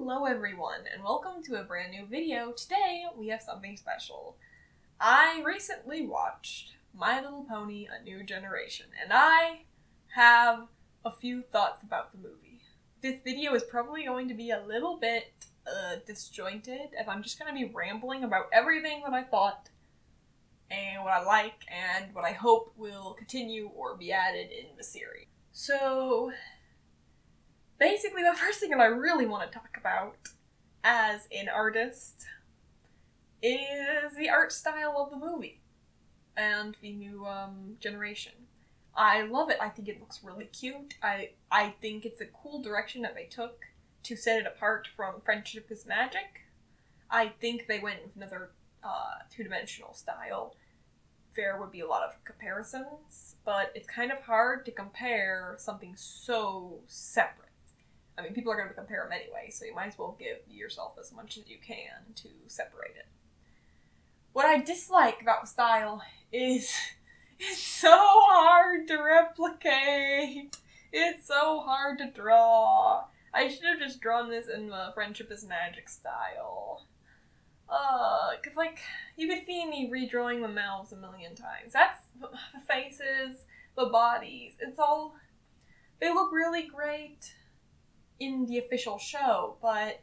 Hello everyone, and welcome to a brand new video. Today, we have something special. I recently watched My Little Pony: A New Generation, and I have a few thoughts about the movie. This video is probably going to be a little bit disjointed, as I'm just going to be rambling about everything that I thought, and what I like, and what I hope will continue or be added in the series. So, basically, the first thing that I really want to talk about as an artist is the art style of the movie and the new generation. I love it. I think it looks really cute. I think it's a cool direction that they took to set it apart from Friendship is Magic. I think they went with another two-dimensional style. There would be a lot of comparisons, but it's kind of hard to compare something so separate. I mean, people are going to compare them anyway, so you might as well give yourself as much as you can to separate it. What I dislike about the style is it's so hard to replicate. It's so hard to draw. I should have just drawn this in the Friendship is Magic style. Cause you could see me redrawing the mouths a million times. That's the faces, the bodies, they look really great in the official show, but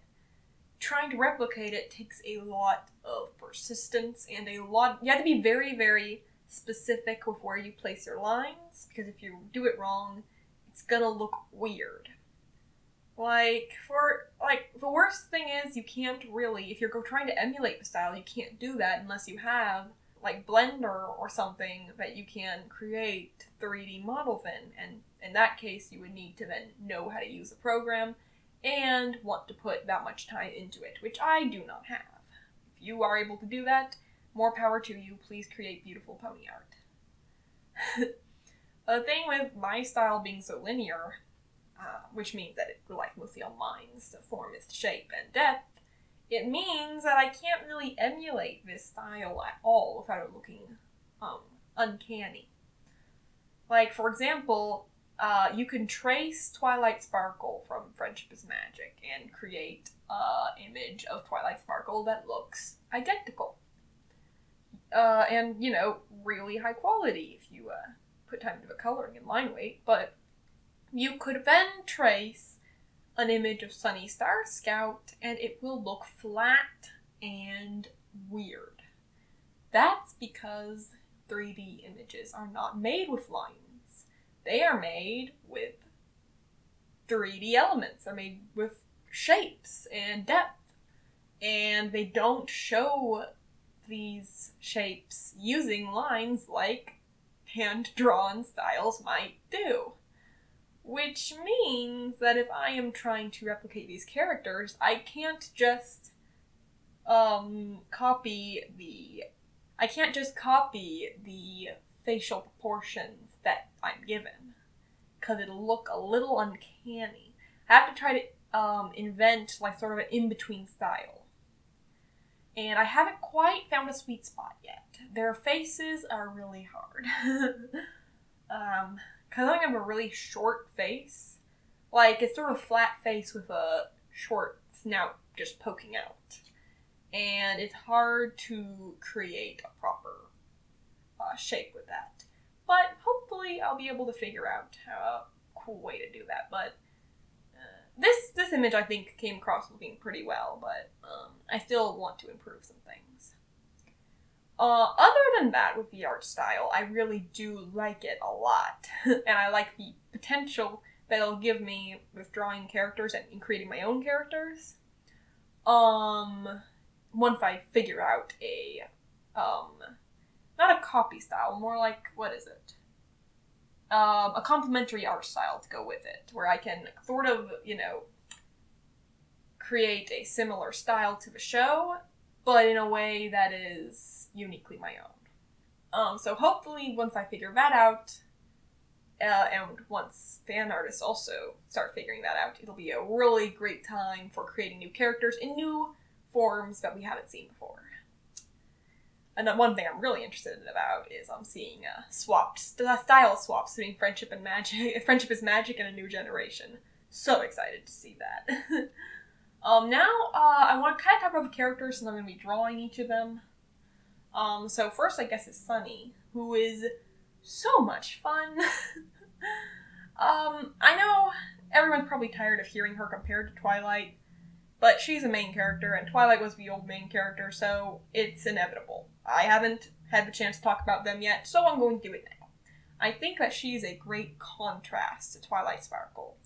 trying to replicate it takes a lot of persistence and you have to be very, very specific with where you place your lines, because if you do it wrong, it's gonna look weird. The worst thing is you can't really, if you're trying to emulate the style, you can't do that unless you have, Blender or something that you can create 3D models in, and in that case, you would need to then know how to use the program and want to put that much time into it, which I do not have. If you are able to do that, more power to you. Please create beautiful pony art. The thing with my style being so linear, which means that it relies mostly on lines to form its shape and depth, it means that I can't really emulate this style at all without it looking uncanny. For example, you can trace Twilight Sparkle from Friendship is Magic and create an image of Twilight Sparkle that looks identical. And, really high quality if you put time into the coloring and line weight, but you could then trace an image of Sunny Star Scout and it will look flat and weird. That's because 3D images are not made with lines. They are made with 3D elements. They're made with shapes and depth. And they don't show these shapes using lines like hand-drawn styles might do. Which means that if I am trying to replicate these characters, I can't just copy the facial proportions that I'm given, because it'll look a little uncanny. I have to try to invent sort of an in-between style. And I haven't quite found a sweet spot yet. Their faces are really hard. Because I have a really short face. It's sort of flat face with a short snout just poking out. And it's hard to create a proper shape with that. But hopefully I'll be able to figure out a cool way to do that. But this image I think came across looking pretty well, but I still want to improve some things. Other than that, with the art style, I really do like it a lot. And I like the potential that it'll give me with drawing characters and creating my own characters. Once I figure out not a copy style, more what is it? A complementary art style to go with it, where I can sort of, create a similar style to the show, but in a way that is uniquely my own. So hopefully once I figure that out, and once fan artists also start figuring that out, it'll be a really great time for creating new characters in new forms that we haven't seen before. And one thing I'm really interested about is seeing style swaps between Friendship is Magic and A New Generation. So excited to see that. Now, I want to kind of talk about the characters since I'm going to be drawing each of them. So first, I guess, is Sunny, who is so much fun. I know everyone's probably tired of hearing her compared to Twilight, but she's a main character, and Twilight was the old main character, so it's inevitable. I haven't had the chance to talk about them yet, so I'm going to do it now. I think that she's a great contrast to Twilight Sparkle.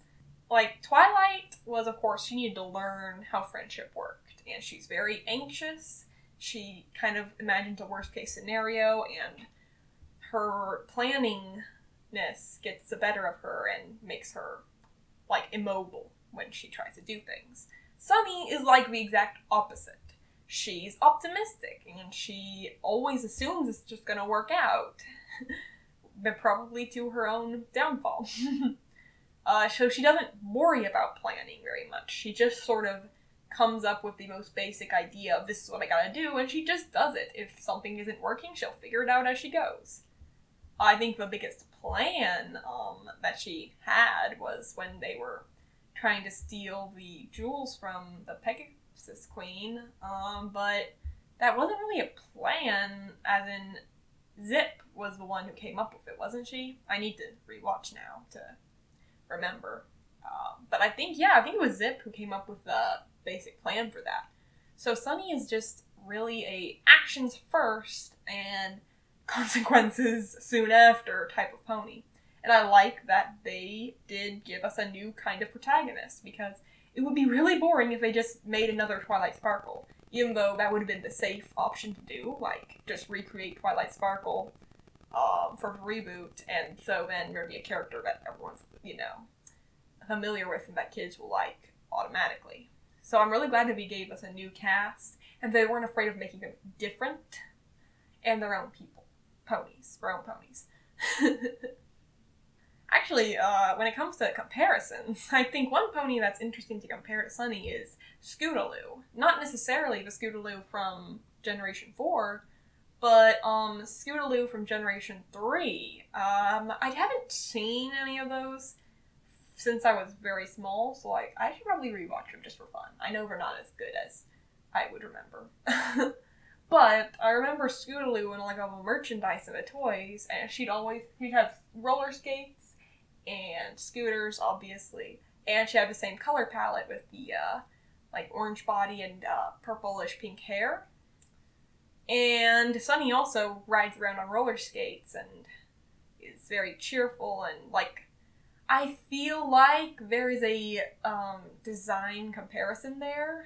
Like, Twilight was, of course, she needed to learn how friendship worked, and she's very anxious. She kind of imagines a worst-case scenario, and her planningness gets the better of her and makes her, like, immobile when she tries to do things. Sunny is like the exact opposite. She's optimistic, and she always assumes it's just gonna work out. But probably to her own downfall. So she doesn't worry about planning very much. She just sort of comes up with the most basic idea of this is what I gotta do, and she just does it. If something isn't working, she'll figure it out as she goes. I think the biggest plan that she had was when they were trying to steal the jewels from the Pegasus Queen, but that wasn't really a plan, as in Zip was the one who came up with it, wasn't she? I need to rewatch now to remember. But I think it was Zip who came up with the basic plan for that. So Sunny is just really a actions first and consequences soon after type of pony. And I like that they did give us a new kind of protagonist, because it would be really boring if they just made another Twilight Sparkle, even though that would have been the safe option to do, like, just recreate Twilight Sparkle for the reboot, and so then there'd be a character that everyone's, familiar with and that kids will like automatically. So I'm really glad that they gave us a new cast, and they weren't afraid of making them different, and their own people. Their own ponies. Actually, when it comes to comparisons, I think one pony that's interesting to compare to Sunny is Scootaloo. Not necessarily the Scootaloo from Generation 4, but Scootaloo from Generation 3. I haven't seen any of those since I was very small, so I should probably rewatch them just for fun. I know they're not as good as I would remember. But I remember Scootaloo in like all the merchandise and the toys, and she'd have roller skates and scooters, obviously, and she had the same color palette with the like orange body and purplish pink hair. And Sunny also rides around on roller skates and is very cheerful, and like I feel like there is a design comparison there.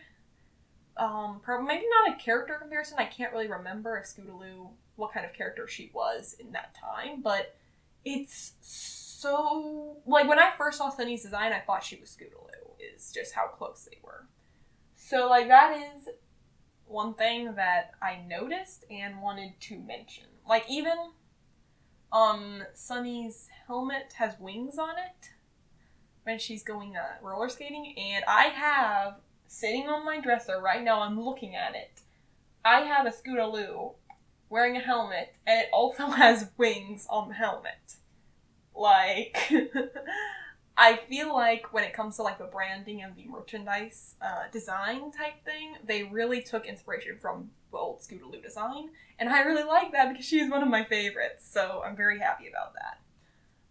Probably maybe not a character comparison. I can't really remember if Scootaloo, what kind of character she was in that time, but it's so, like, when I first saw Sunny's design, I thought she was Scootaloo, is just how close they were. So, like, that is one thing that I noticed and wanted to mention. Like, even, Sunny's helmet has wings on it when she's going, roller skating, and I have, sitting on my dresser right now, I'm looking at it, I have a Scootaloo wearing a helmet, and it also has wings on the helmet. Like, I feel like when it comes to, like, the branding and the merchandise design type thing, they really took inspiration from the old Scootaloo design, and I really like that because she's one of my favorites, so I'm very happy about that.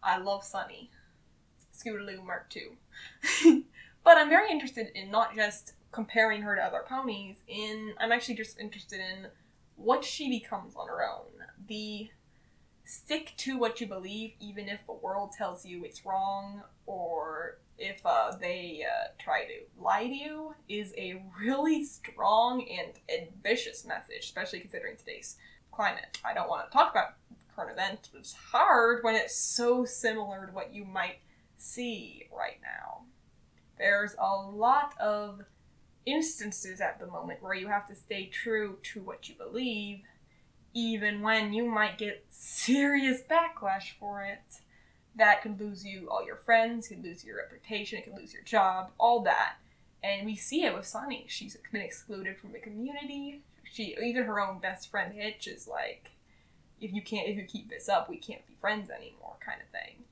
I love Sunny. Scootaloo Mark II. But I'm very interested in not just comparing her to other ponies, I'm actually just interested in what she becomes on her own. The stick to what you believe, even if the world tells you it's wrong, or if they try to lie to you, is a really strong and ambitious message, especially considering today's climate. I don't want to talk about current events, but it's hard when it's so similar to what you might see right now. There's a lot of instances at the moment where you have to stay true to what you believe, even when you might get serious backlash for it. That could lose you all your friends, could lose your reputation, it could lose your job, all that. And we see it with Sunny. She's been excluded from the community. Even her own best friend Hitch is like, if you keep this up, we can't be friends anymore, kind of thing.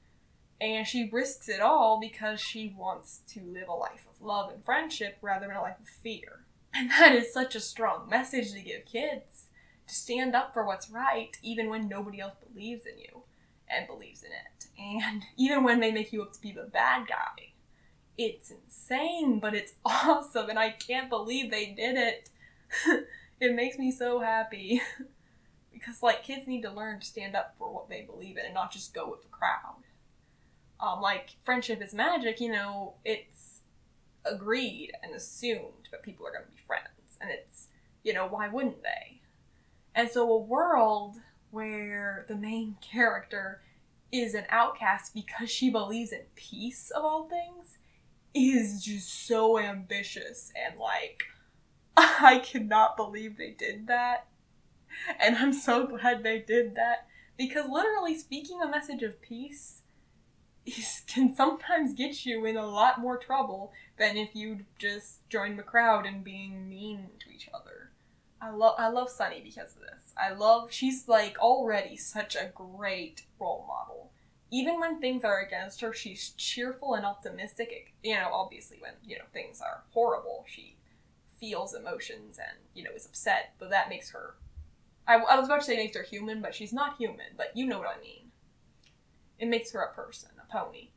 And she risks it all because she wants to live a life of love and friendship rather than a life of fear. And that is such a strong message to give kids, to stand up for what's right even when nobody else believes in you and believes in it. And even when they make you up to be the bad guy. It's insane, but it's awesome, and I can't believe they did it. It makes me so happy. Because, like, kids need to learn to stand up for what they believe in and not just go with the crowd. Like, friendship is magic, you know, it's agreed and assumed that people are going to be friends. And it's, you know, why wouldn't they? And so a world where the main character is an outcast because she believes in peace of all things is just so ambitious, and like, I cannot believe they did that. And I'm so glad they did that, because literally speaking a message of peace can sometimes get you in a lot more trouble than if you just join the crowd and being mean to each other. I love Sunny because of this. She's like already such a great role model. Even when things are against her, she's cheerful and optimistic. You know, obviously when, you know, things are horrible, she feels emotions and, you know, is upset, but that makes her, I was about to say makes her human, but she's not human, but you know what I mean. It makes her a person, a pony.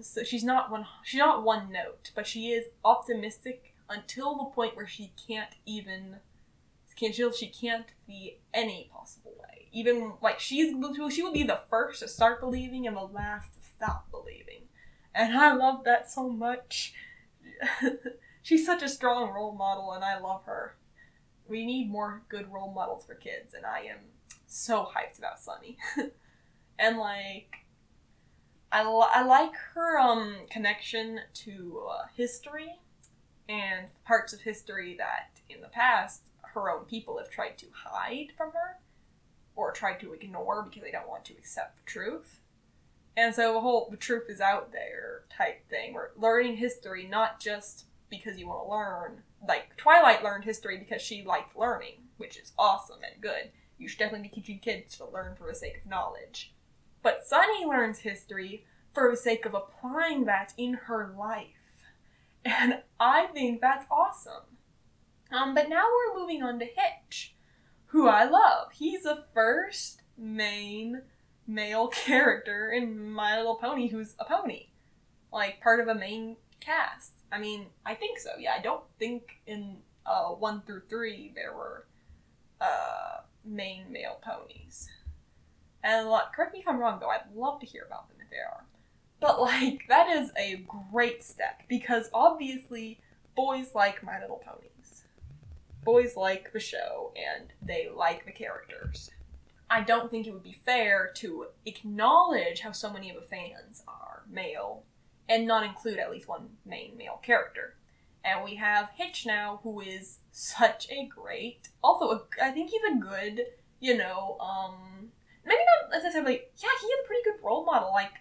So she's not one note, but she is optimistic until the point where she can't see any possible way. Even, like, she will be the first to start believing and the last to stop believing. And I love that so much. She's such a strong role model, and I love her. We need more good role models for kids, and I am so hyped about Sunny. And, like, I like her connection to history and parts of history that in the past her own people have tried to hide from her or tried to ignore because they don't want to accept the truth. And so the truth is out there type thing. We're learning history not just because you want to learn. Like, Twilight learned history because she liked learning, which is awesome and good. You should definitely be teaching kids to learn for the sake of knowledge. But Sunny learns history for the sake of applying that in her life. And I think that's awesome. But now we're moving on to Hitch, who I love. He's the first main male character in My Little Pony who's a pony. Like, part of a main cast. I mean, I think so, yeah. I don't think in 1 through 3 there were main male ponies. And correct me if I'm wrong, though. I'd love to hear about them if they are. But, like, that is a great step, because obviously boys like My Little Ponies. Boys like the show, and they like the characters. I don't think it would be fair to acknowledge how so many of the fans are male, and not include at least one main male character. And we have Hitch now, who is such a great, I think he's a good, you know, maybe not necessarily, yeah, he is a pretty good role model. Like,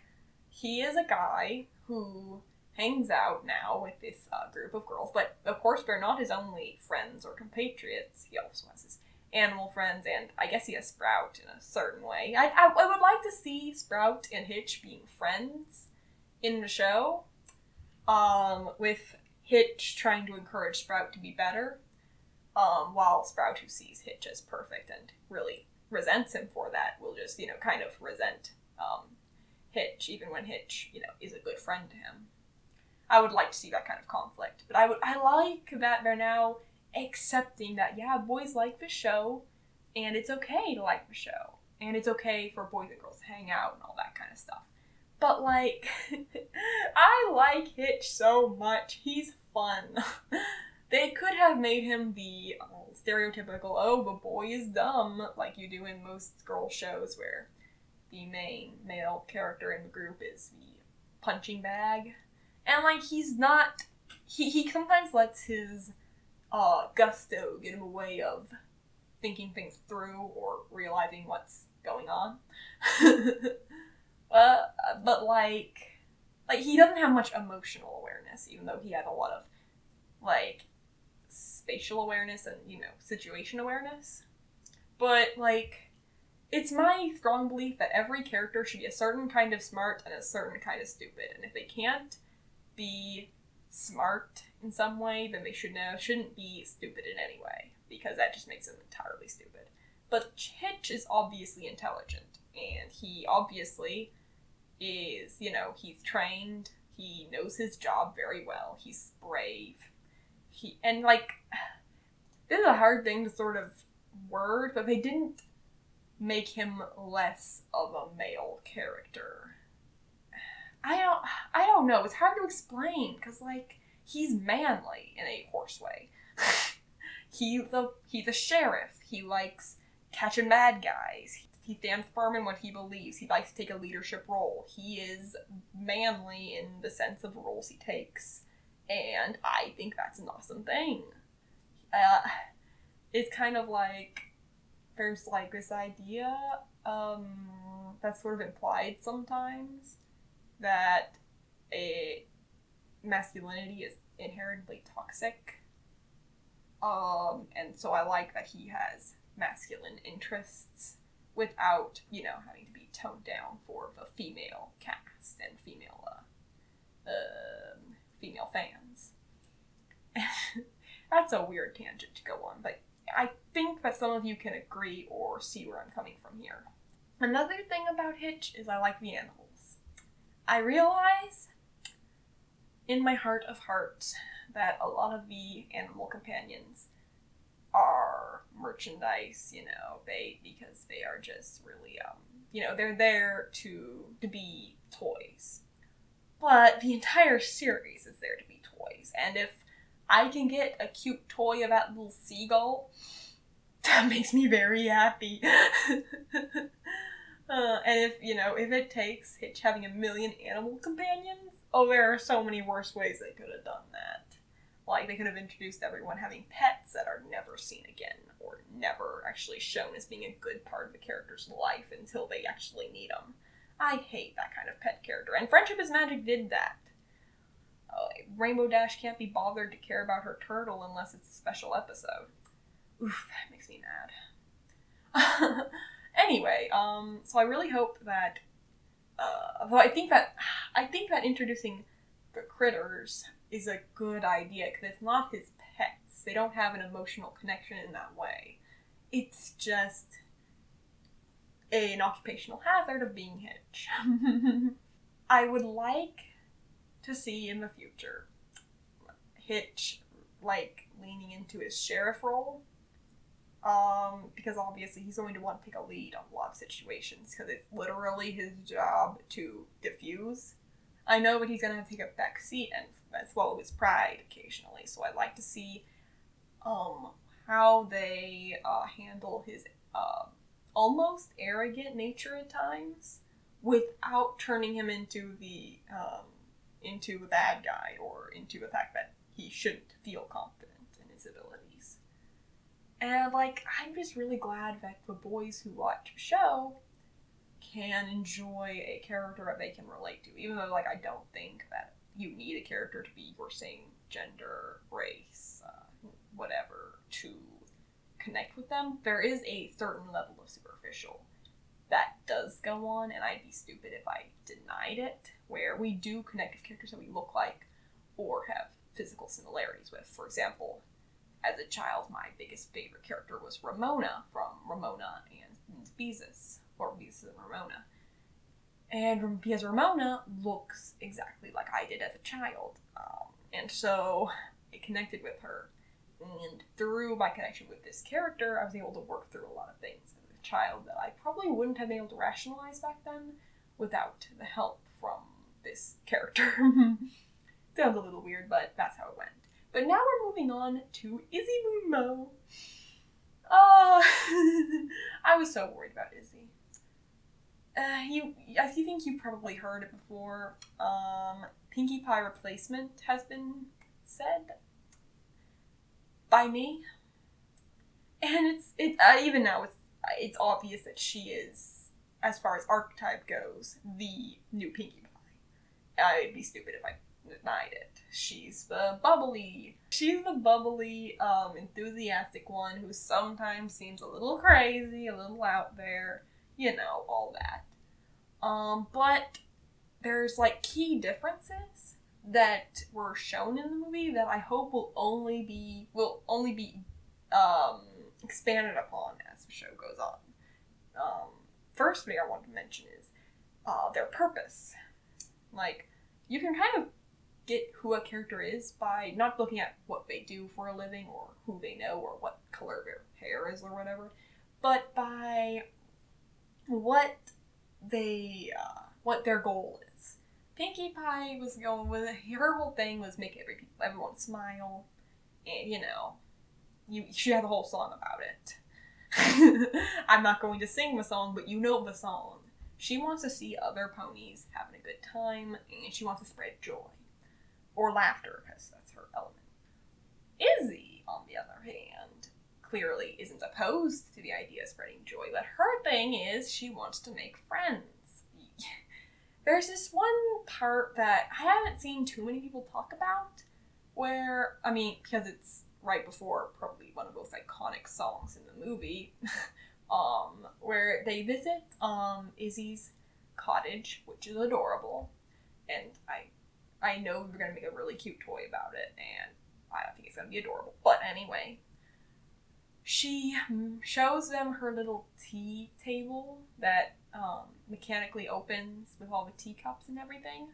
he is a guy who hangs out now with this group of girls, but of course they're not his only friends or compatriots. He also has his animal friends, and I guess he has Sprout in a certain way. I would like to see Sprout and Hitch being friends in the show, with Hitch trying to encourage Sprout to be better, while Sprout, who sees Hitch as perfect and really resents him for that, will just, you know, kind of resent Hitch, even when Hitch, you know, is a good friend to him. I would like to see that kind of conflict, but I like that they're now accepting that, yeah, boys like the show, and it's okay to like the show, and it's okay for boys and girls to hang out and all that kind of stuff. But, like, I like Hitch so much. He's fun. They could have made him the stereotypical, oh, the boy is dumb, like you do in most girl shows where the main male character in the group is the punching bag. And, like, he's not... He sometimes lets his gusto get in the way of thinking things through or realizing what's going on. But, like, he doesn't have much emotional awareness, even though he has a lot of, like, spatial awareness and, you know, situation awareness. But, like, it's my strong belief that every character should be a certain kind of smart and a certain kind of stupid. And if they can't be smart in some way, then they shouldn't be stupid in any way, because that just makes them entirely stupid. But Hitch is obviously intelligent, and he obviously is, he's trained, he knows his job very well, he's brave. This is a hard thing to sort of word, but they didn't make him less of a male character. I don't know. It's hard to explain because he's manly in a horse way. He's a sheriff. He likes catching bad guys. He stands firm in what he believes. He likes to take a leadership role. He is manly in the sense of roles he takes, and I think that's an awesome thing. It's kind of there's this idea that's sort of implied sometimes that a masculinity is inherently toxic. And so I like that he has masculine interests without, having to be toned down for the female cast and female fans. That's a weird tangent to go on, but I think that some of you can agree or see where I'm coming from here. Another thing about Hitch is I like the animals. I realize in my heart of hearts that a lot of the animal companions are merchandise, because they are just really, they're there to be toys. But the entire series is there to be toys, and if I can get a cute toy of that little seagull, that makes me very happy. And if it takes Hitch having 1 million animal companions, there are so many worse ways they could have done that. They could have introduced everyone having pets that are never seen again, or never actually shown as being a good part of the character's life until they actually need them. I hate that kind of pet character, and Friendship is Magic did that. Rainbow Dash can't be bothered to care about her turtle unless it's a special episode. Oof, that makes me mad. Anyway, so I really hope that, I think that introducing the critters is a good idea, because it's not his pets. They don't have an emotional connection in that way. It's just an occupational hazard of being Hitch. I would like to see in the future Hitch leaning into his sheriff role, because obviously he's going to want to take a lead on a lot of situations, because it's literally his job to diffuse. I know, but he's going to have to take a back seat and swallow his pride occasionally, so I'd like to see how they handle his almost arrogant nature at times without turning him into a bad guy, or into the fact that he shouldn't feel confident in his abilities. And I'm just really glad that the boys who watch the show can enjoy a character that they can relate to, even though I don't think that you need a character to be your same gender, race, whatever, to connect with them. There is a certain level of superficial that does go on, and I'd be stupid if I denied it, where we do connect with characters that we look like or have physical similarities with. For example, as a child, my biggest favorite character was Ramona from Ramona and Beezus, or Beezus and Ramona. And because Ramona looks exactly like I did as a child, and so I connected with her. And through my connection with this character, I was able to work through a lot of things as a child that I probably wouldn't have been able to rationalize back then without the help from this character. Sounds a little weird, but that's how it went. But now we're moving on to Izzy Moon. I was so worried about Izzy. I think you've probably heard it before. Pinkie Pie replacement has been said by me, and even now it's obvious that she is, as far as archetype goes, the new Pinkie Pie. I'd be stupid if I denied it. She's the bubbly, enthusiastic one who sometimes seems a little crazy, a little out there. you know, all that. But there's, like, key differences that were shown in the movie that I hope will only be expanded upon as the show goes on. First thing I want to mention is their purpose. Like, you can kind of get who a character is by not looking at what they do for a living or who they know or what color their hair is or whatever, but by what their goal is. Pinkie Pie was going with her whole thing was make everyone smile, and you know, she had a whole song about it. I'm not going to sing the song, but you know the song. She wants to see other ponies having a good time, and she wants to spread joy. Or laughter, because that's her element. Izzy, on the other hand, clearly isn't opposed to the idea of spreading joy, but her thing is she wants to make friends. There's this one part that I haven't seen too many people talk about, where, I mean, because it's right before probably one of the most iconic songs in the movie, where they visit Izzy's cottage, which is adorable, and I know they're going to make a really cute toy about it, and I think it's going to be adorable. But anyway, she shows them her little tea table that mechanically opens with all the teacups and everything.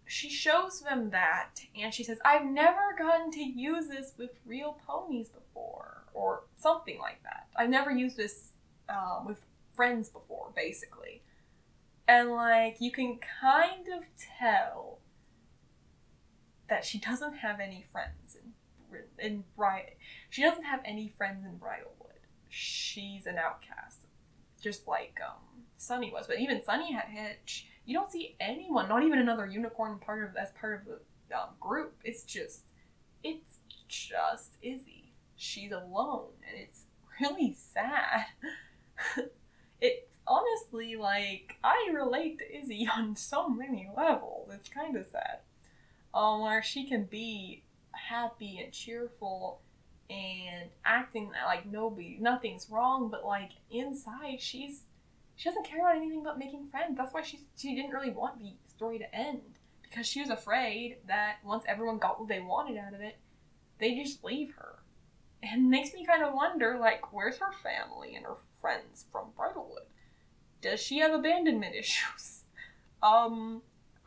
She shows them that, and she says, I've never gotten to use this with real ponies before, or something like that. I've never used this with friends before, basically. And, like, you can kind of tell that she doesn't have any friends she doesn't have any friends in Bridalwood. She's an outcast, just like Sunny was. But even Sunny had Hitch. You don't see anyone, not even another unicorn as part of the group. It's just Izzy. She's alone, and it's really sad. It's honestly, like, I relate to Izzy on so many levels. It's kind of sad. Where she can be happy and cheerful and acting like nothing's wrong, but like inside she doesn't care about anything but making friends. That's why she didn't really want the story to end, because she was afraid that once everyone got what they wanted out of it, they'd just leave her. And it makes me kind of wonder, like, where's her family and her friends from Bridalwood? Does she have abandonment issues?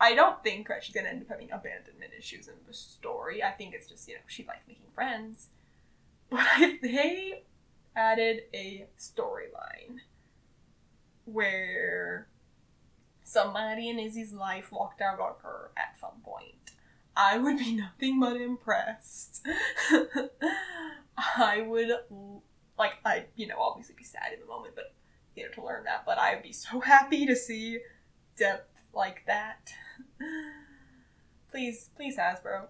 I don't think that she's going to end up having abandonment issues in the story. I think it's just, you know, she likes making friends. But if they added a storyline where somebody in Izzy's life walked out on her at some point, I would be nothing but impressed. I would, I'd, obviously be sad in the moment, but, to learn that, but I'd be so happy to see depth like that. Please Hasbro.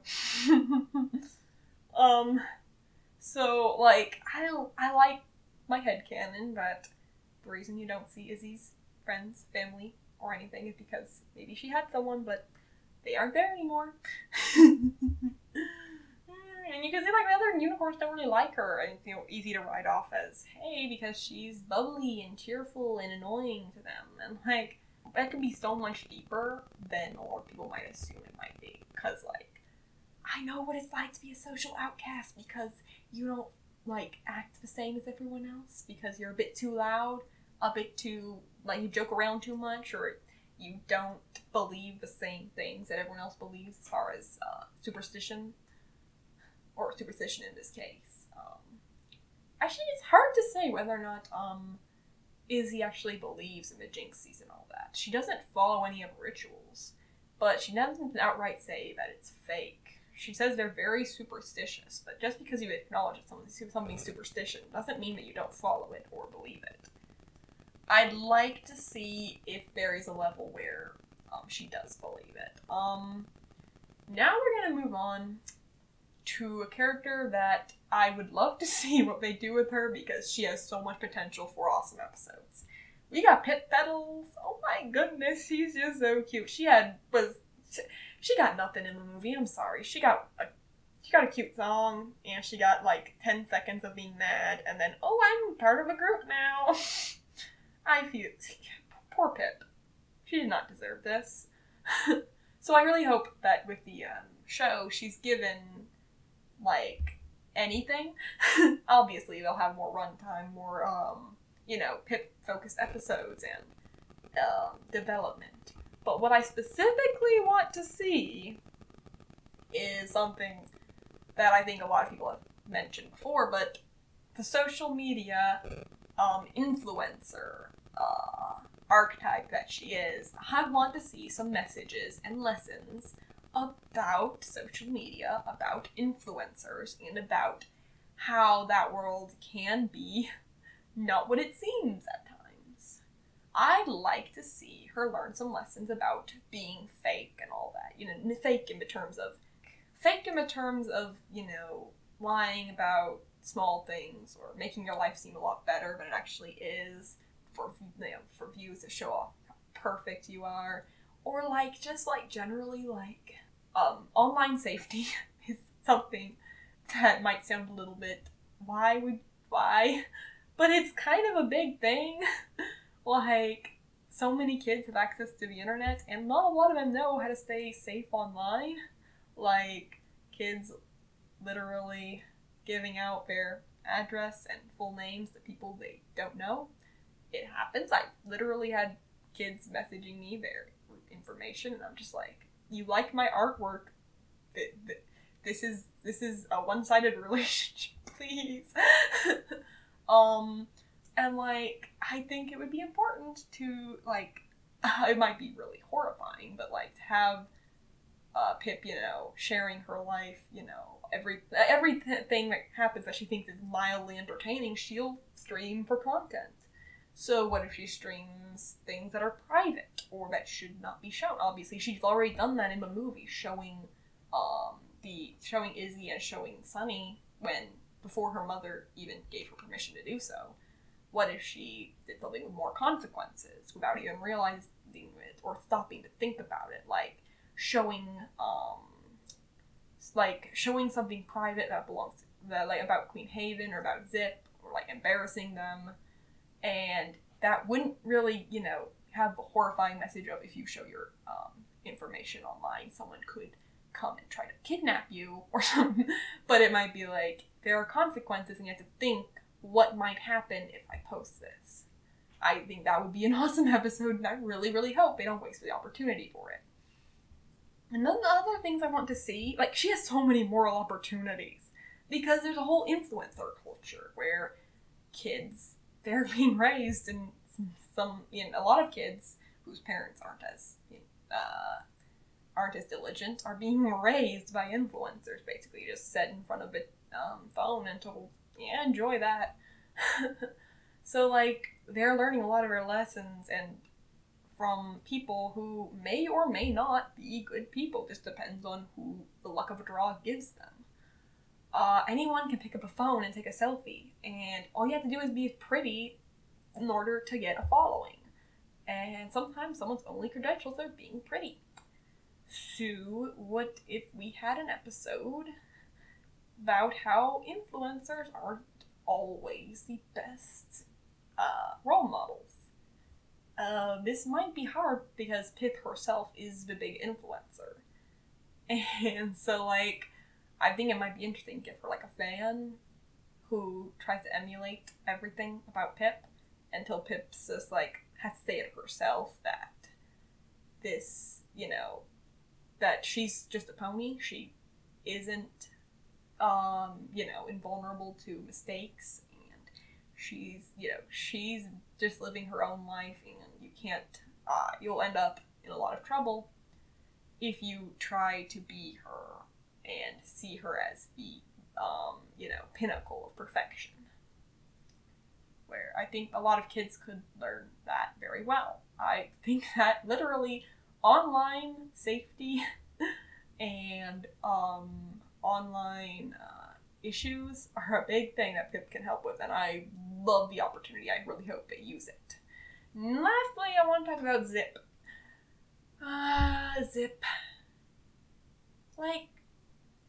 So, like, I like my headcanon that the reason you don't see Izzy's friends, family, or anything is because maybe she had someone, but they aren't there anymore. And you can see, like, the other unicorns don't really like her, and it's, easy to write off as, hey, because she's bubbly and cheerful and annoying to them, and, like, that could be so much deeper than a lot of people might assume it might be. Because, like, I know what it's like to be a social outcast because you don't, like, act the same as everyone else. Because you're a bit too loud, a bit too, like, you joke around too much, or you don't believe the same things that everyone else believes as far as superstition. Or superstition in this case. Actually, it's hard to say whether or not, Izzy actually believes in the jinxies and all that. She doesn't follow any of the rituals, but she doesn't outright say that it's fake. She says they're very superstitious, but just because you acknowledge that something's superstition doesn't mean that you don't follow it or believe it. I'd like to see if there is a level where she does believe it. Now we're going to move on to a character that I would love to see what they do with her because she has so much potential for awesome episodes. We got Pit Petals. Oh my goodness, she's just so cute. She got nothing in the movie. I'm sorry. She got a cute song, and she got like 10 seconds of being mad, and then I'm part of a group now. I feel, poor Pip. She did not deserve this. So I really hope that with the show, she's given, like, anything. Obviously, they'll have more runtime, more, Pip-focused episodes and development. But what I specifically want to see is something that I think a lot of people have mentioned before, but the social media influencer archetype that she is. I want to see some messages and lessons about social media, about influencers, and about how that world can be not what it seems at times. I'd like to see her learn some lessons about being fake and all that. Fake in the terms of, lying about small things or making your life seem a lot better than it actually is for views to show off how perfect you are. Or generally online safety is something that might sound a little bit why? But it's kind of a big thing. So many kids have access to the internet and not a lot of them know how to stay safe online. Kids literally giving out their address and full names to people they don't know. It happens. I literally had kids messaging me their information, and I'm just like, you like my artwork? This is a one-sided relationship, please. And I think it would be important to it might be really horrifying, but to have Pip, sharing her life, everything that happens that she thinks is mildly entertaining, she'll stream for content. So what if she streams things that are private or that should not be shown? Obviously, she's already done that in the movie, showing Izzy and showing Sunny before her mother even gave her permission to do so. What if she did something with more consequences without even realizing it or stopping to think about it, showing something private that belongs about Queen Haven or about Zip, or embarrassing them, and that wouldn't really have the horrifying message of, if you show your information online, someone could come and try to kidnap you or something. But it might be there are consequences and you have to think what might happen if I post this. I think that would be an awesome episode, and I really, really hope they don't waste the opportunity for it. And then the other things I want to see, she has so many moral opportunities, because there's a whole influencer culture where kids, they're being raised, and a lot of kids whose parents aren't as diligent are being raised by influencers, basically just set in front of a phone and told, yeah, enjoy that. So they're learning a lot of their lessons and from people who may or may not be good people. Just depends on who the luck of a draw gives them. Anyone can pick up a phone and take a selfie, and all you have to do is be pretty in order to get a following. And sometimes someone's only credentials are being pretty. So what if we had an episode about how influencers aren't always the best role models? This might be hard because Pip herself is the big influencer. And so, I think it might be interesting to get her, a fan who tries to emulate everything about Pip until Pip's just, has to say it herself that this, that she's just a pony. She isn't, invulnerable to mistakes, and she's just living her own life, and you can't, you'll end up in a lot of trouble if you try to be her and see her as the, pinnacle of perfection. Where I think a lot of kids could learn that very well. I think that literally online safety and online issues are a big thing that Pip can help with, and I love the opportunity. I really hope they use it. And lastly, I want to talk about Zip. Zip.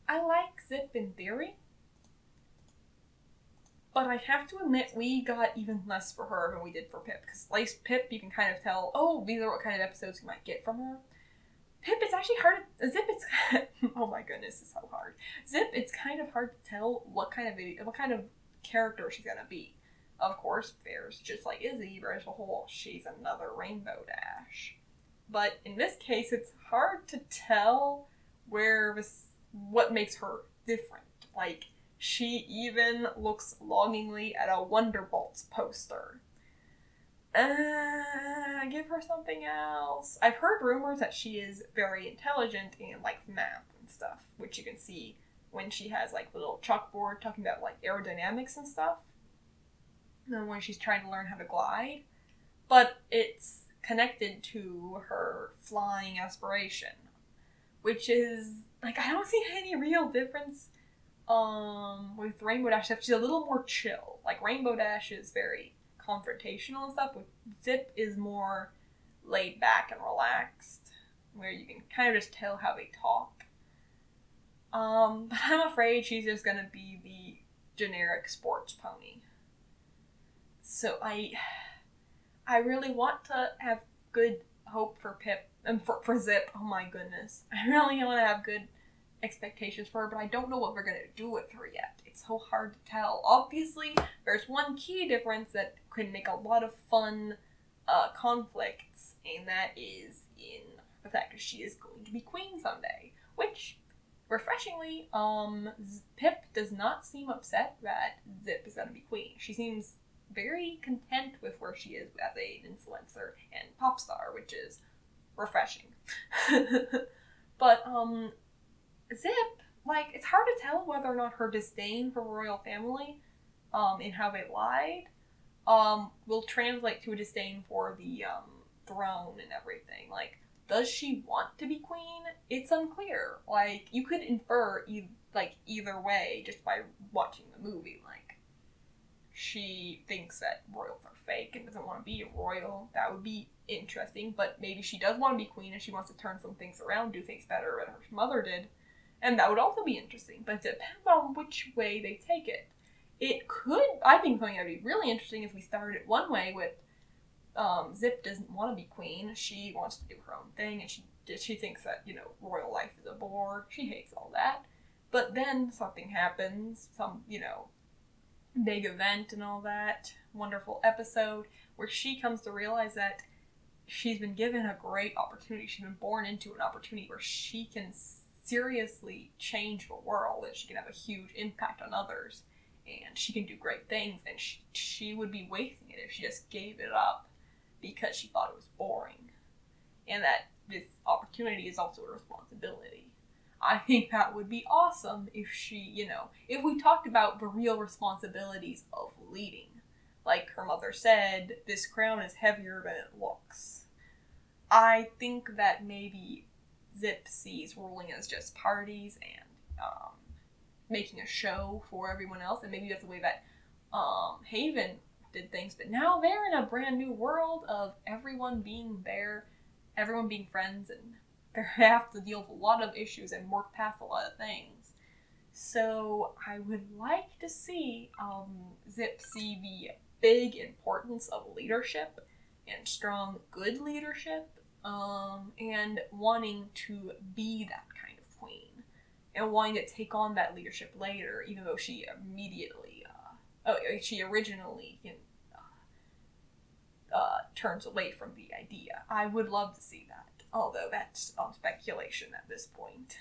I like Zip in theory. But I have to admit, we got even less for her than we did for Pip. Because, like, Pip, you can kind of tell, oh, these are what kind of episodes you might get from her. Pip, it's actually hard to... Zip, it's... oh my goodness, it's so hard. Zip, it's kind of hard to tell what kind of character she's gonna be. Of course, there's just like Izzy, there's a whole, she's another Rainbow Dash. But in this case, it's hard to tell what makes her different. Like, she even looks longingly at a Wonderbolts poster. Give her something else. I've heard rumors that she is very intelligent and like math and stuff, which you can see when she has like the little chalkboard talking about like aerodynamics and stuff. And when she's trying to learn how to glide. But it's connected to her flying aspiration, which is like, I don't see any real difference with Rainbow Dash, except she's a little more chill. Like, Rainbow Dash is very confrontational and stuff. With Zip is more laid back and relaxed, where you can kind of just tell how they talk. But I'm afraid she's just gonna be the generic sports pony. So I really want to have good hope for Pip and for Zip. Oh my goodness, I really want to have good expectations for her, but I don't know what we're gonna do with her yet. It's so hard to tell. Obviously, there's one key difference that could make a lot of fun conflicts, and that is in the fact that she is going to be queen someday. Which, refreshingly, Pip does not seem upset that Zip is gonna be queen. She seems very content with where she is as an influencer and pop star, which is refreshing. But Zip, like, it's hard to tell whether or not her disdain for royal family, and how they lied, will translate to a disdain for the throne and everything. Like, does she want to be queen? It's unclear. Like, you could infer either way just by watching the movie. Like, she thinks that royals are fake and doesn't want to be a royal. That would be interesting, but maybe she does want to be queen and she wants to turn some things around, do things better than her mother did. And that would also be interesting, but it depends on which way they take it. It could, I think something that would be really interesting if we started it one way with Zip doesn't want to be queen. She wants to do her own thing, and she thinks that, royal life is a bore. She hates all that. But then something happens, some, big event and all that, wonderful episode, where she comes to realize that she's been given a great opportunity. She's been born into an opportunity where she can seriously change the world, and she can have a huge impact on others, and she can do great things, and she would be wasting it if she just gave it up because she thought it was boring, and that this opportunity is also a responsibility. I think that would be awesome if she, if we talked about the real responsibilities of leading. Like her mother said, this crown is heavier than it looks. I think that maybe Zip sees ruling as just parties and making a show for everyone else, and maybe that's the way that Haven did things, but now they're in a brand new world of everyone being there, everyone being friends, and they have to deal with a lot of issues and work past a lot of things. So I would like to see Zip see the big importance of leadership and strong, good leadership, and wanting to be that kind of queen, and wanting to take on that leadership later, even though she originally turns away from the idea. I would love to see that, although that's speculation at this point.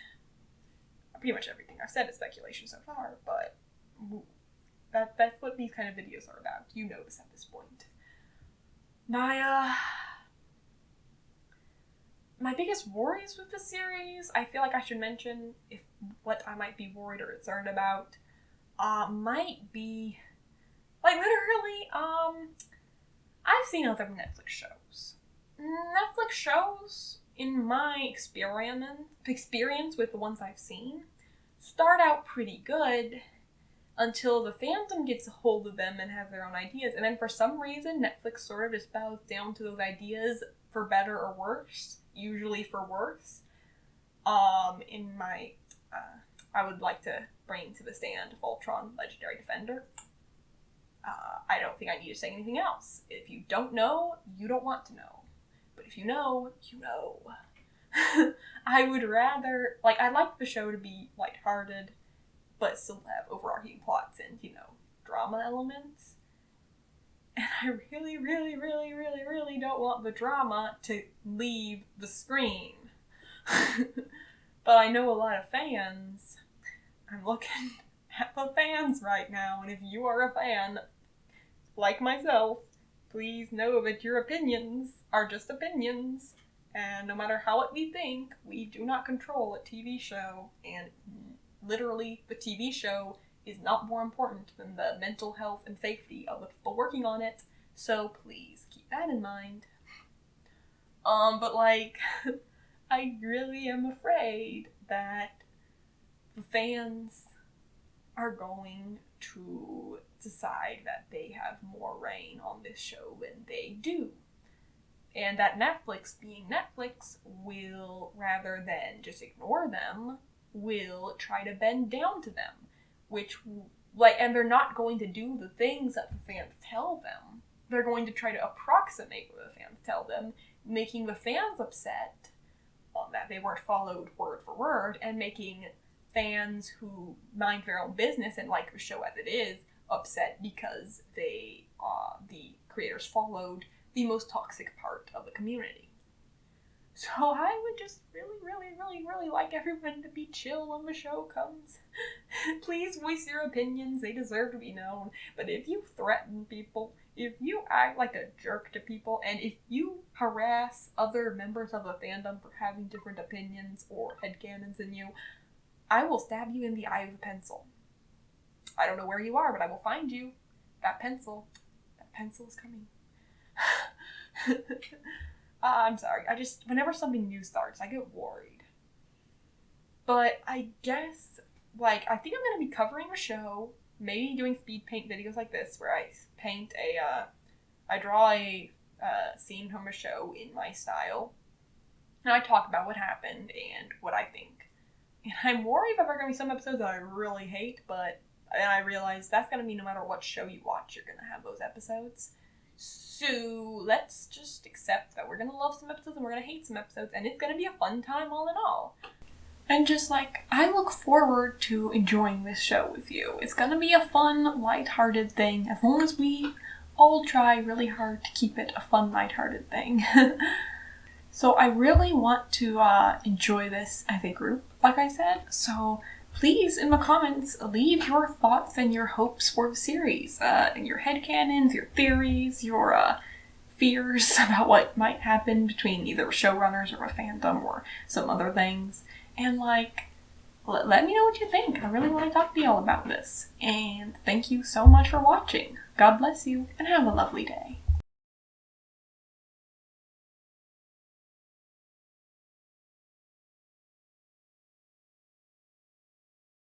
Pretty much everything I've said is speculation so far, but that's what these kind of videos are about. You know this at this point. My biggest worries with the series, I feel like I should mention what I might be worried or concerned about, might be, like, literally, I've seen other Netflix shows. Netflix shows, in my experience with the ones I've seen, start out pretty good until the fandom gets a hold of them and have their own ideas. And then for some reason, Netflix sort of just bows down to those ideas for better or worse, usually for worse. I would like to bring to the stand Voltron Legendary Defender. I don't think I need to say anything else. If you don't know, you don't want to know. But if you know, you know. I would rather, like, I like the show to be lighthearted, but still have overarching plots and, drama elements. And I really, really, really, really, really don't want the drama to leave the screen. But I know a lot of fans. I'm looking at the fans right now, and if you are a fan, like myself, please know that your opinions are just opinions. And no matter how it we think, we do not control a TV show, and literally the TV show is not more important than the mental health and safety of the people working on it, so please keep that in mind. But I really am afraid that the fans are going to decide that they have more reign on this show than they do. And that Netflix, being Netflix, will, rather than just ignore them, will try to bend down to them. And they're not going to do the things that the fans tell them. They're going to try to approximate what the fans tell them, making the fans upset that they weren't followed word for word, and making fans who mind their own business and like the show as it is upset because the creators followed the most toxic part of the community. So I would just really, really, really, really like everyone to be chill when the show comes. Please voice your opinions, they deserve to be known. But if you threaten people, if you act like a jerk to people, and if you harass other members of the fandom for having different opinions or headcanons than you, I will stab you in the eye with a pencil. I don't know where you are, but I will find you. That pencil is coming. I'm sorry. Whenever something new starts, I get worried. But I guess, I think I'm going to be covering a show, maybe doing speed paint videos like this, where I I draw a scene from a show in my style, and I talk about what happened and what I think. And I'm worried that there are going to be some episodes that I really hate, but then I realize that's going to mean no matter what show you watch, you're going to have those episodes. So let's just accept that we're going to love some episodes and we're going to hate some episodes, and it's going to be a fun time all in all. And I look forward to enjoying this show with you. It's going to be a fun, lighthearted thing, as long as we all try really hard to keep it a fun, lighthearted thing. So I really want to enjoy this as a group, like I said, so please, in the comments, leave your thoughts and your hopes for the series, and your headcanons, your theories, your fears about what might happen between either showrunners or a fandom or some other things. And let me know what you think. I really want to talk to y'all about this. And thank you so much for watching. God bless you, and have a lovely day.